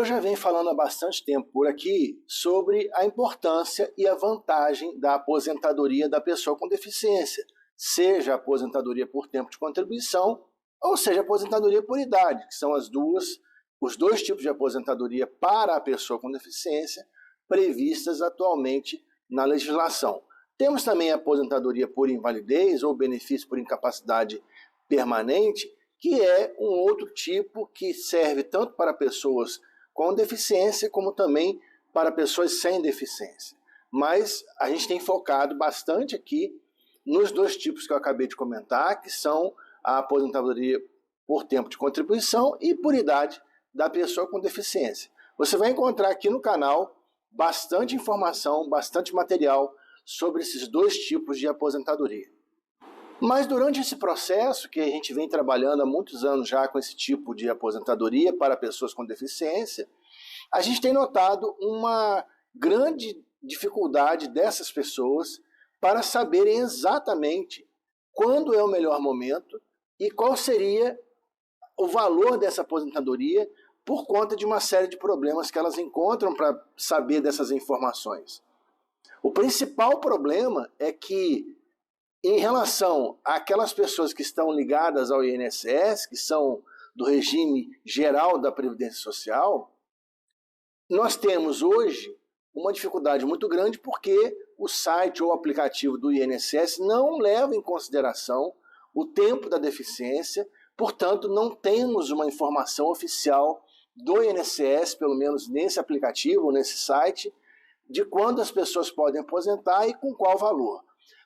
já venho falando há bastante tempo por aqui sobre a importância e a vantagem da aposentadoria da pessoa com deficiência, seja a aposentadoria por tempo de contribuição ou seja a aposentadoria por idade, que são os dois tipos de aposentadoria para a pessoa com deficiência previstas atualmente na legislação. Temos também a aposentadoria por invalidez ou benefício por incapacidade permanente, que é um outro tipo que serve tanto para pessoas com deficiência como também para pessoas sem deficiência. Mas a gente tem focado bastante aqui nos dois tipos que eu acabei de comentar, que são a aposentadoria por tempo de contribuição e por idade da pessoa com deficiência. Você vai encontrar aqui no canal bastante informação, bastante material sobre esses dois tipos de aposentadoria. Mas durante esse processo, que a gente vem trabalhando há muitos anos já com esse tipo de aposentadoria para pessoas com deficiência, a gente tem notado uma grande dificuldade dessas pessoas para saberem exatamente quando é o melhor momento e qual seria o valor dessa aposentadoria por conta de uma série de problemas que elas encontram para saber dessas informações. O principal problema é que, em relação àquelas pessoas que estão ligadas ao INSS, que são do regime geral da Previdência Social, nós temos hoje uma dificuldade muito grande porque o site ou o aplicativo do INSS não leva em consideração o tempo da deficiência, portanto não temos uma informação oficial do INSS, pelo menos nesse aplicativo, nesse site, de quando as pessoas podem aposentar e com qual valor.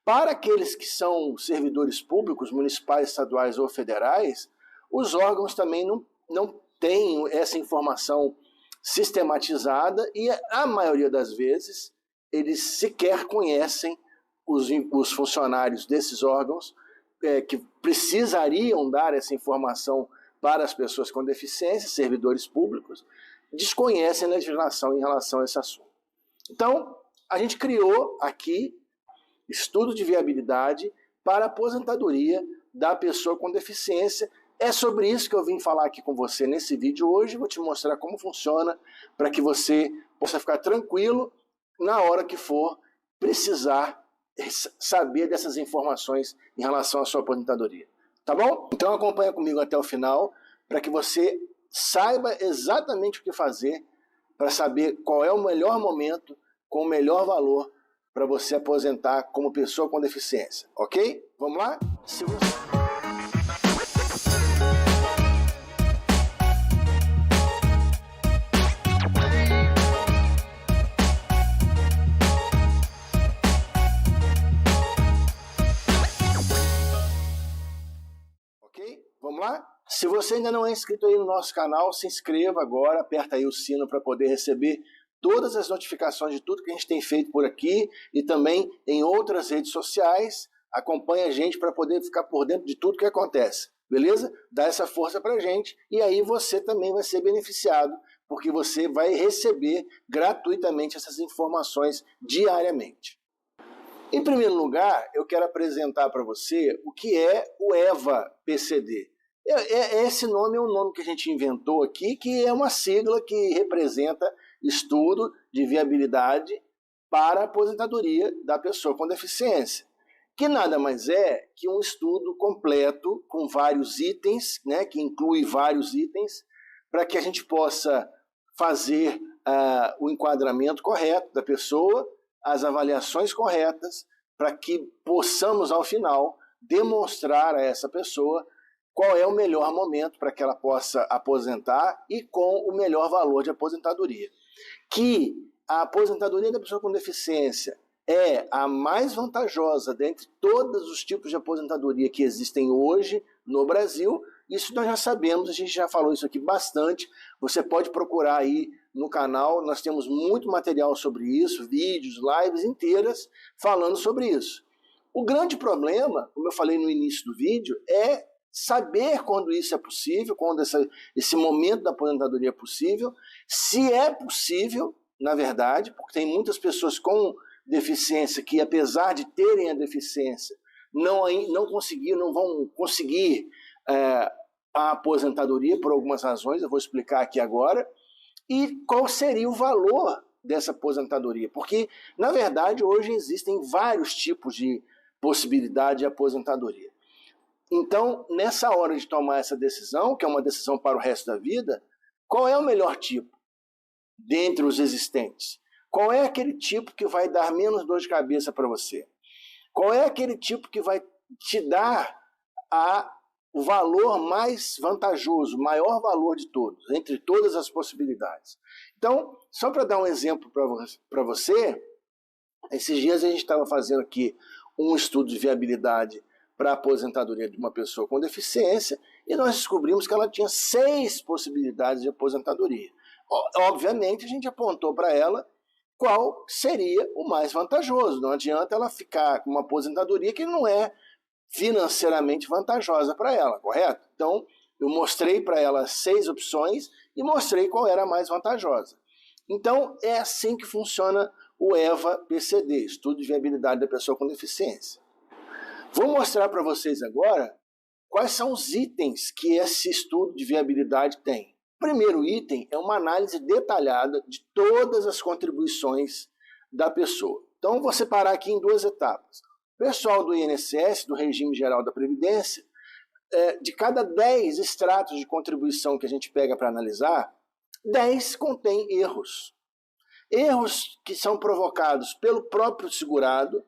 Para aqueles que são servidores públicos, municipais, estaduais ou federais, os órgãos também não têm essa informação sistematizada e, a maioria das vezes, eles sequer conhecem os funcionários desses órgãos que precisariam dar essa informação para as pessoas com deficiência, servidores públicos, desconhecem a legislação em relação a esse assunto. Então, a gente criou aqui estudo de viabilidade para a aposentadoria da pessoa com deficiência. É sobre isso que eu vim falar aqui com você nesse vídeo hoje. Vou te mostrar como funciona para que você possa ficar tranquilo na hora que for precisar saber dessas informações em relação à sua aposentadoria. Tá bom? Então acompanha comigo até o final para que você saiba exatamente o que fazer para saber qual é o melhor momento com o melhor valor para você aposentar como pessoa com deficiência, ok? Vamos lá? Ok? Vamos lá? Se você ainda não é inscrito aí no nosso canal, se inscreva agora, aperta aí o sino para poder receber todas as notificações de tudo que a gente tem feito por aqui e também em outras redes sociais. Acompanhe a gente para poder ficar por dentro de tudo que acontece, beleza? Dá essa força para a gente e aí você também vai ser beneficiado, porque você vai receber gratuitamente essas informações diariamente. Em primeiro lugar, eu quero apresentar para você o que é o EVA-PCD. Esse nome é um nome que a gente inventou aqui, que é uma sigla que representa estudo de viabilidade para a aposentadoria da pessoa com deficiência, que nada mais é que um estudo completo com vários itens, né, que inclui vários itens, para que a gente possa fazer o enquadramento correto da pessoa, as avaliações corretas, para que possamos, ao final, demonstrar a essa pessoa qual é o melhor momento para que ela possa aposentar e com o melhor valor de aposentadoria. Que a aposentadoria da pessoa com deficiência é a mais vantajosa dentre todos os tipos de aposentadoria que existem hoje no Brasil. Isso nós já sabemos, a gente já falou isso aqui bastante. Você pode procurar aí no canal, nós temos muito material sobre isso, vídeos, lives inteiras falando sobre isso. O grande problema, como eu falei no início do vídeo, é saber quando isso é possível, quando esse momento da aposentadoria é possível, se é possível, na verdade, porque tem muitas pessoas com deficiência que, apesar de terem a deficiência, não vão conseguir a aposentadoria por algumas razões, eu vou explicar aqui agora, e qual seria o valor dessa aposentadoria. Porque, na verdade, hoje existem vários tipos de possibilidade de aposentadoria. Então, nessa hora de tomar essa decisão, que é uma decisão para o resto da vida, qual é o melhor tipo dentre os existentes? Qual é aquele tipo que vai dar menos dor de cabeça para você? Qual é aquele tipo que vai te dar o valor mais vantajoso, o maior valor de todos, entre todas as possibilidades? Então, só para dar um exemplo para você, esses dias a gente estava fazendo aqui um estudo de viabilidade para a aposentadoria de uma pessoa com deficiência, e nós descobrimos que ela tinha 6 possibilidades de aposentadoria. Obviamente, a gente apontou para ela qual seria o mais vantajoso. Não adianta ela ficar com uma aposentadoria que não é financeiramente vantajosa para ela, correto? Então, eu mostrei para ela 6 opções e mostrei qual era a mais vantajosa. Então, é assim que funciona o EVA-PCD, Estudo de Viabilidade da Pessoa com Deficiência. Vou mostrar para vocês agora quais são os itens que esse estudo de viabilidade tem. O primeiro item é uma análise detalhada de todas as contribuições da pessoa. Então, vou separar aqui em 2 etapas. O pessoal do INSS, do Regime Geral da Previdência, de cada 10 extratos de contribuição que a gente pega para analisar, 10 contém erros. Erros que são provocados pelo próprio segurado,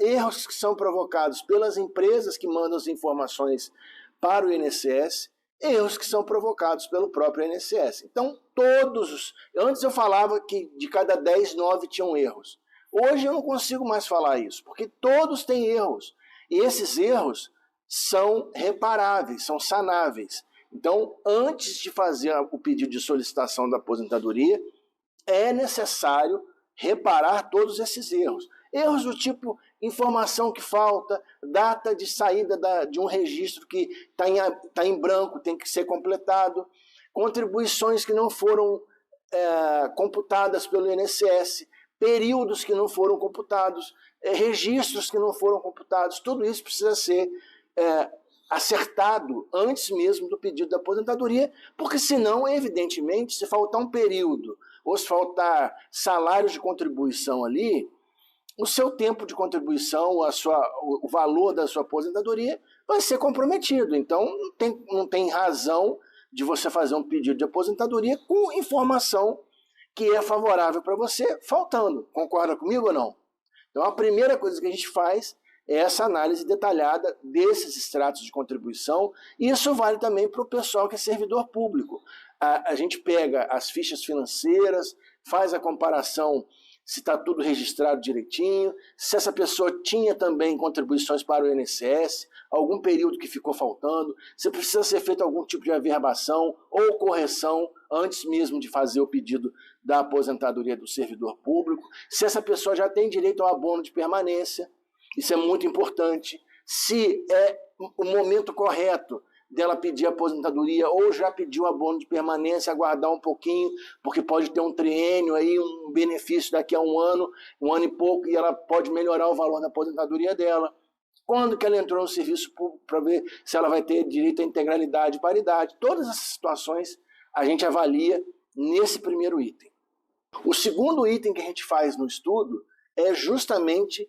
erros que são provocados pelas empresas que mandam as informações para o INSS, erros que são provocados pelo próprio INSS. Então, antes eu falava que de cada 10, 9 tinham erros. Hoje eu não consigo mais falar isso, porque todos têm erros. E esses erros são reparáveis, são sanáveis. Então, antes de fazer o pedido de solicitação da aposentadoria, é necessário reparar todos esses erros. Erros do tipo informação que falta, data de saída de um registro que está em branco, tem que ser completado, contribuições que não foram computadas pelo INSS, períodos que não foram computados, registros que não foram computados, tudo isso precisa ser acertado antes mesmo do pedido da aposentadoria, porque senão, evidentemente, se faltar um período ou se faltar salários de contribuição ali, o seu tempo de contribuição, o valor da sua aposentadoria vai ser comprometido. Então, não tem razão de você fazer um pedido de aposentadoria com informação que é favorável para você, faltando. Concorda comigo ou não? Então, a primeira coisa que a gente faz é essa análise detalhada desses extratos de contribuição, e isso vale também para o pessoal que é servidor público. A gente pega as fichas financeiras, faz a comparação se está tudo registrado direitinho, se essa pessoa tinha também contribuições para o INSS, algum período que ficou faltando, se precisa ser feito algum tipo de averbação ou correção antes mesmo de fazer o pedido da aposentadoria do servidor público, se essa pessoa já tem direito ao abono de permanência, isso é muito importante, se é o momento correto dela pedir aposentadoria ou já pediu abono de permanência, aguardar um pouquinho, porque pode ter um triênio aí, um benefício daqui a um ano e pouco, e ela pode melhorar o valor da aposentadoria dela. Quando que ela entrou no serviço público para ver se ela vai ter direito à integralidade e paridade. Todas essas situações a gente avalia nesse primeiro item. O segundo item que a gente faz no estudo é justamente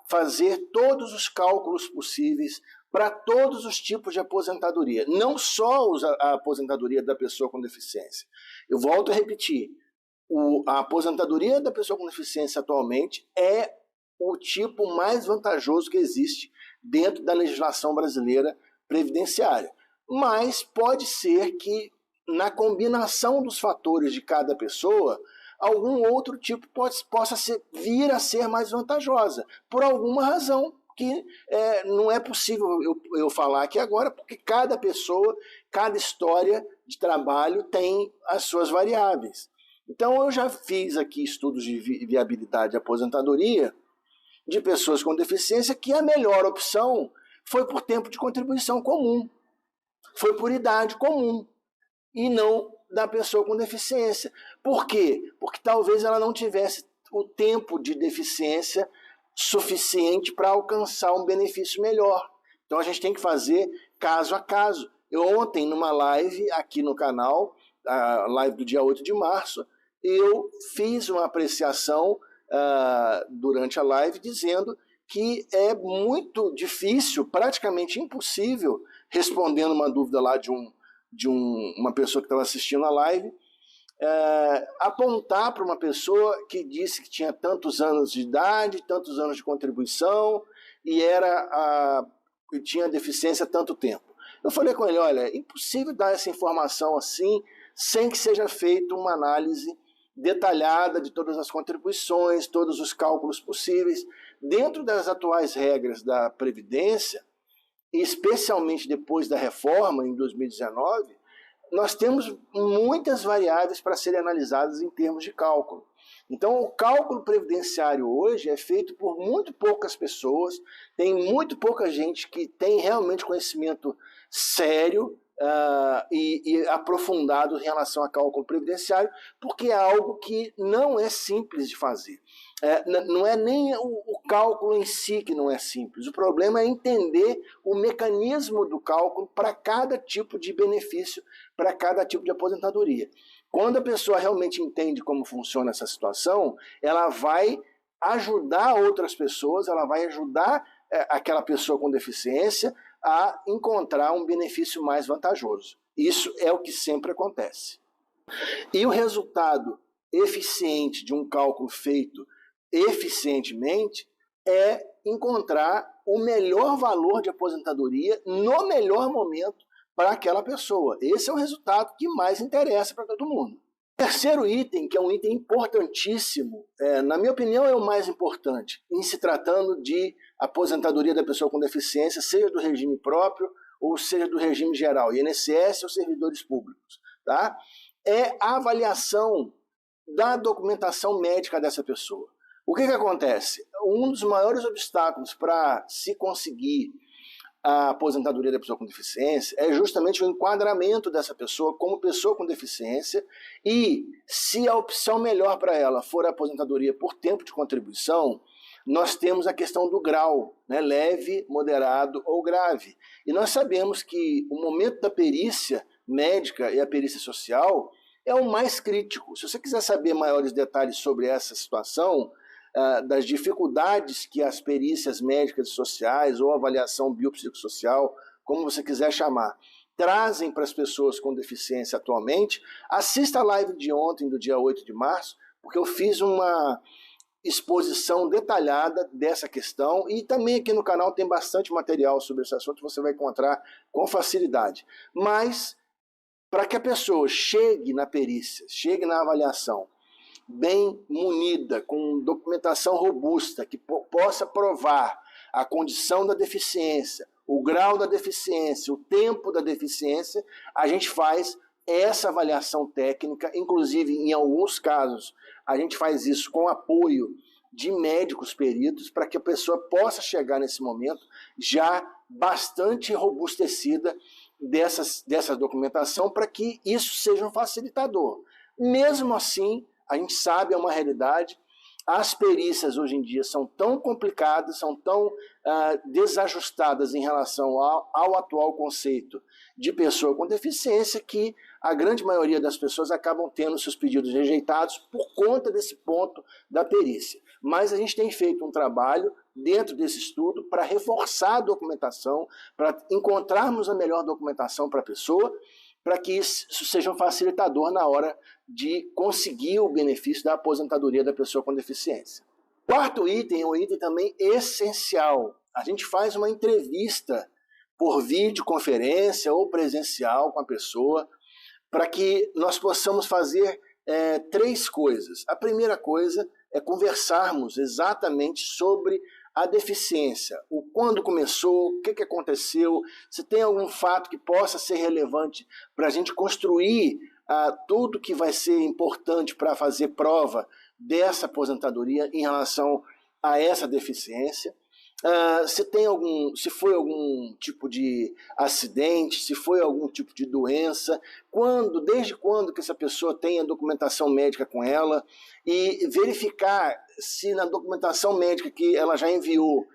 fazer todos os cálculos possíveis para todos os tipos de aposentadoria, não só a aposentadoria da pessoa com deficiência. Eu volto a repetir, a aposentadoria da pessoa com deficiência atualmente é o tipo mais vantajoso que existe dentro da legislação brasileira previdenciária. Mas pode ser que, na combinação dos fatores de cada pessoa, algum outro tipo possa vir a ser mais vantajosa, por alguma razão que não é possível eu falar aqui agora, porque cada pessoa, cada história de trabalho tem as suas variáveis. Então, eu já fiz aqui estudos de viabilidade de aposentadoria de pessoas com deficiência que a melhor opção foi por tempo de contribuição comum, foi por idade comum, e não da pessoa com deficiência. Por quê? Porque talvez ela não tivesse o tempo de deficiência suficiente para alcançar um benefício melhor. Então a gente tem que fazer caso a caso. Eu ontem, numa live aqui no canal, a live do dia 8 de março, eu fiz uma apreciação durante a live dizendo que é muito difícil, praticamente impossível, respondendo uma dúvida lá de uma pessoa que estava assistindo a live, apontar para uma pessoa que disse que tinha tantos anos de idade, tantos anos de contribuição e tinha deficiência há tanto tempo. Eu falei com ele, olha, é impossível dar essa informação assim, sem que seja feita uma análise detalhada de todas as contribuições, todos os cálculos possíveis. Dentro das atuais regras da Previdência, e especialmente depois da reforma, em 2019, nós temos muitas variáveis para serem analisadas em termos de cálculo. Então, o cálculo previdenciário hoje é feito por muito poucas pessoas, tem muito pouca gente que tem realmente conhecimento sério e aprofundado em relação a cálculo previdenciário, porque é algo que não é simples de fazer. Não é nem o cálculo em si que não é simples, o problema é entender o mecanismo do cálculo para cada tipo de benefício, para cada tipo de aposentadoria. Quando a pessoa realmente entende como funciona essa situação, ela vai ajudar outras pessoas, ela vai ajudar aquela pessoa com deficiência a encontrar um benefício mais vantajoso. Isso é o que sempre acontece. E o resultado eficiente de um cálculo feito eficientemente é encontrar o melhor valor de aposentadoria no melhor momento para aquela pessoa. Esse é o resultado que mais interessa para todo mundo. O terceiro item, que é um item importantíssimo, na minha opinião é o mais importante, em se tratando de aposentadoria da pessoa com deficiência, seja do regime próprio ou seja do regime geral, INSS ou servidores públicos, tá? É a avaliação da documentação médica dessa pessoa. O que acontece? Um dos maiores obstáculos para se conseguir a aposentadoria da pessoa com deficiência é justamente o enquadramento dessa pessoa como pessoa com deficiência, e se a opção melhor para ela for a aposentadoria por tempo de contribuição, nós temos a questão do grau, né? Leve, moderado ou grave. E nós sabemos que o momento da perícia médica e a perícia social é o mais crítico. Se você quiser saber maiores detalhes sobre essa situação, das dificuldades que as perícias médicas e sociais ou avaliação biopsicossocial, como você quiser chamar, trazem para as pessoas com deficiência atualmente, assista a live de ontem, do dia 8 de março, porque eu fiz uma exposição detalhada dessa questão, e também aqui no canal tem bastante material sobre esse assunto, você vai encontrar com facilidade. Mas, para que a pessoa chegue na perícia, chegue na avaliação, bem munida, com documentação robusta, que possa provar a condição da deficiência, o grau da deficiência, o tempo da deficiência, a gente faz essa avaliação técnica, inclusive em alguns casos a gente faz isso com apoio de médicos peritos, para que a pessoa possa chegar nesse momento já bastante robustecida dessa documentação, para que isso seja um facilitador. Mesmo assim, a gente sabe, é uma realidade, as perícias hoje em dia são tão complicadas, são tão desajustadas em relação ao atual conceito de pessoa com deficiência, que a grande maioria das pessoas acabam tendo seus pedidos rejeitados por conta desse ponto da perícia. Mas a gente tem feito um trabalho dentro desse estudo para reforçar a documentação, para encontrarmos a melhor documentação para a pessoa, para que isso seja um facilitador na hora de conseguir o benefício da aposentadoria da pessoa com deficiência. Quarto item é um item também essencial. A gente faz uma entrevista por videoconferência ou presencial com a pessoa, para que nós possamos fazer três coisas. A primeira coisa é conversarmos exatamente sobre a deficiência, o quando começou, o que aconteceu, se tem algum fato que possa ser relevante para a gente construir tudo que vai ser importante para fazer prova dessa aposentadoria em relação a essa deficiência. Se foi algum tipo de acidente, se foi algum tipo de doença, desde quando que essa pessoa tem a documentação médica com ela, e verificar se na documentação médica que ela já enviou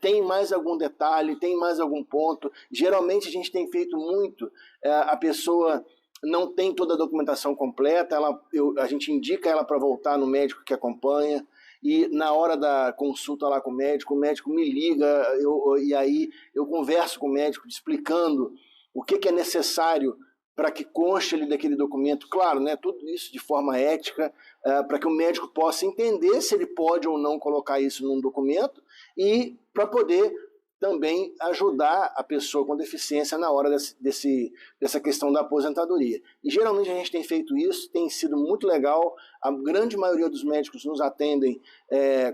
tem mais algum detalhe, tem mais algum ponto. Geralmente a gente tem feito muito a pessoa não tem toda a documentação completa, a gente indica ela para voltar no médico que acompanha, e na hora da consulta lá com o médico me liga, e aí eu converso com o médico explicando o que é necessário para que conste ali daquele documento, claro, né, tudo isso de forma ética, para que o médico possa entender se ele pode ou não colocar isso num documento e para poder também ajudar a pessoa com deficiência na hora dessa questão da aposentadoria. E geralmente a gente tem feito isso, tem sido muito legal, a grande maioria dos médicos nos atendem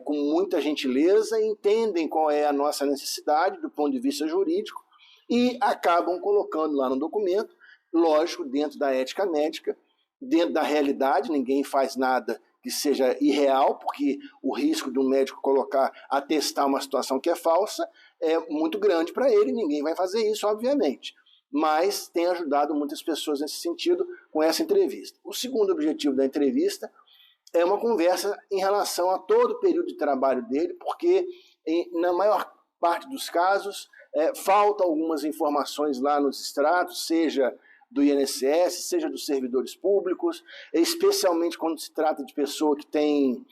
com muita gentileza, entendem qual é a nossa necessidade do ponto de vista jurídico e acabam colocando lá no documento, lógico, dentro da ética médica, dentro da realidade, ninguém faz nada que seja irreal, porque o risco de um médico atestar uma situação que é falsa é muito grande para ele, ninguém vai fazer isso, obviamente. Mas tem ajudado muitas pessoas nesse sentido com essa entrevista. O segundo objetivo da entrevista é uma conversa em relação a todo o período de trabalho dele, porque na maior parte dos casos faltam algumas informações lá nos extratos, seja do INSS, seja dos servidores públicos, especialmente quando se trata de pessoa que tem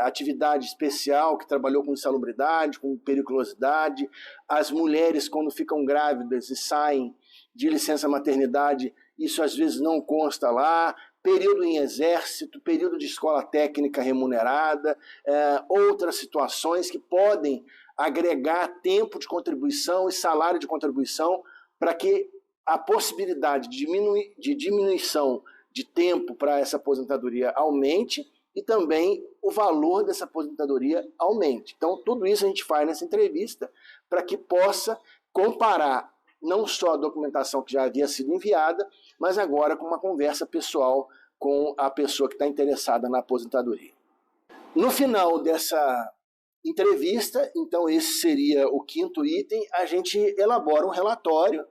atividade especial, que trabalhou com insalubridade, com periculosidade, as mulheres quando ficam grávidas e saem de licença maternidade, isso às vezes não consta lá, período em exército, período de escola técnica remunerada, outras situações que podem agregar tempo de contribuição e salário de contribuição para que a possibilidade de diminuição de tempo para essa aposentadoria aumente e também o valor dessa aposentadoria aumente. Então, tudo isso a gente faz nessa entrevista para que possa comparar não só a documentação que já havia sido enviada, mas agora com uma conversa pessoal com a pessoa que está interessada na aposentadoria. No final dessa entrevista, então esse seria o quinto item, a gente elabora um relatório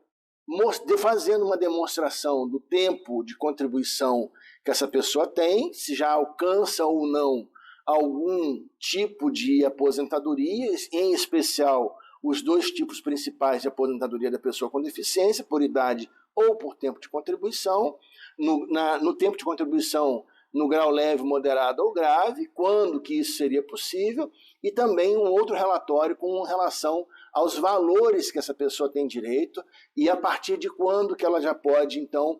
fazendo uma demonstração do tempo de contribuição que essa pessoa tem, se já alcança ou não algum tipo de aposentadoria, em especial os dois tipos principais de aposentadoria da pessoa com deficiência, por idade ou por tempo de contribuição. No tempo de contribuição, no grau leve, moderado ou grave, quando que isso seria possível, e também um outro relatório com relação aos valores que essa pessoa tem direito e a partir de quando que ela já pode, então,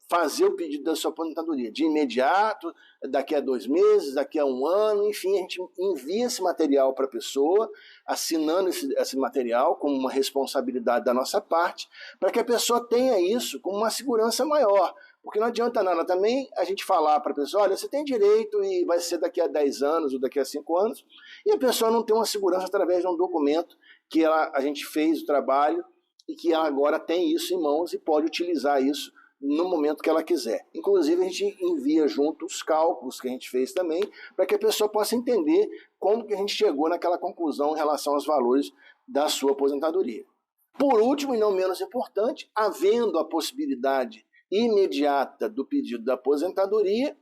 fazer o pedido da sua aposentadoria. De imediato, daqui a 2 meses, daqui a 1 ano, enfim, a gente envia esse material para a pessoa, assinando esse material como uma responsabilidade da nossa parte, para que a pessoa tenha isso com uma segurança maior. Porque não adianta nada também a gente falar para a pessoa, olha, você tem direito e vai ser daqui a 10 anos ou daqui a 5 anos, e a pessoa não tem uma segurança através de um documento que a gente fez o trabalho e que ela agora tem isso em mãos e pode utilizar isso no momento que ela quiser. Inclusive, a gente envia junto os cálculos que a gente fez também, para que a pessoa possa entender como que a gente chegou naquela conclusão em relação aos valores da sua aposentadoria. Por último, e não menos importante, havendo a possibilidade imediata do pedido da aposentadoria,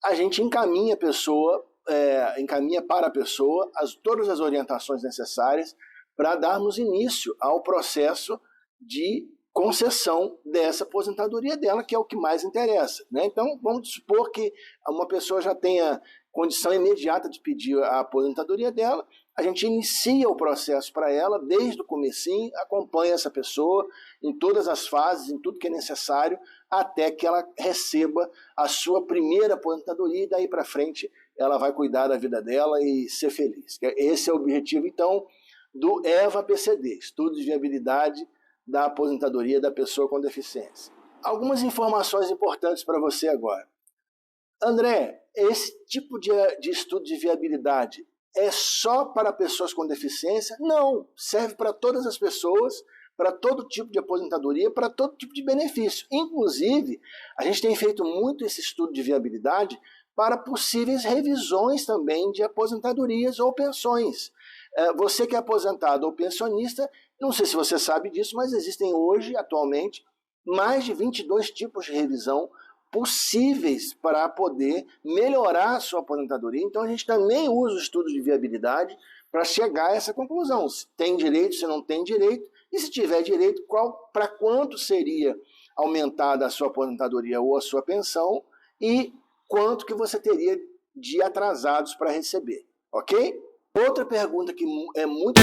a gente encaminha para a pessoa todas as orientações necessárias para darmos início ao processo de concessão dessa aposentadoria dela, que é o que mais interessa, né? Então, vamos supor que uma pessoa já tenha condição imediata de pedir a aposentadoria dela, a gente inicia o processo para ela desde o comecinho, acompanha essa pessoa em todas as fases, em tudo que é necessário, até que ela receba a sua primeira aposentadoria e daí para frente ela vai cuidar da vida dela e ser feliz. Esse é o objetivo, então, do EVA-PCD, Estudo de Viabilidade da Aposentadoria da Pessoa com Deficiência. Algumas informações importantes para você agora. André, esse tipo de estudo de viabilidade é só para pessoas com deficiência? Não, serve para todas as pessoas, para todo tipo de aposentadoria, para todo tipo de benefício. Inclusive, a gente tem feito muito esse estudo de viabilidade para possíveis revisões também de aposentadorias ou pensões. Você que é aposentado ou pensionista, não sei se você sabe disso, mas existem hoje, atualmente, mais de 22 tipos de revisão possíveis para poder melhorar a sua aposentadoria. Então, a gente também usa o estudo de viabilidade para chegar a essa conclusão. Se tem direito, se não tem direito, E se tiver direito, para quanto seria aumentada a sua aposentadoria ou a sua pensão e quanto que você teria de atrasados para receber, ok? Outra pergunta que é muito...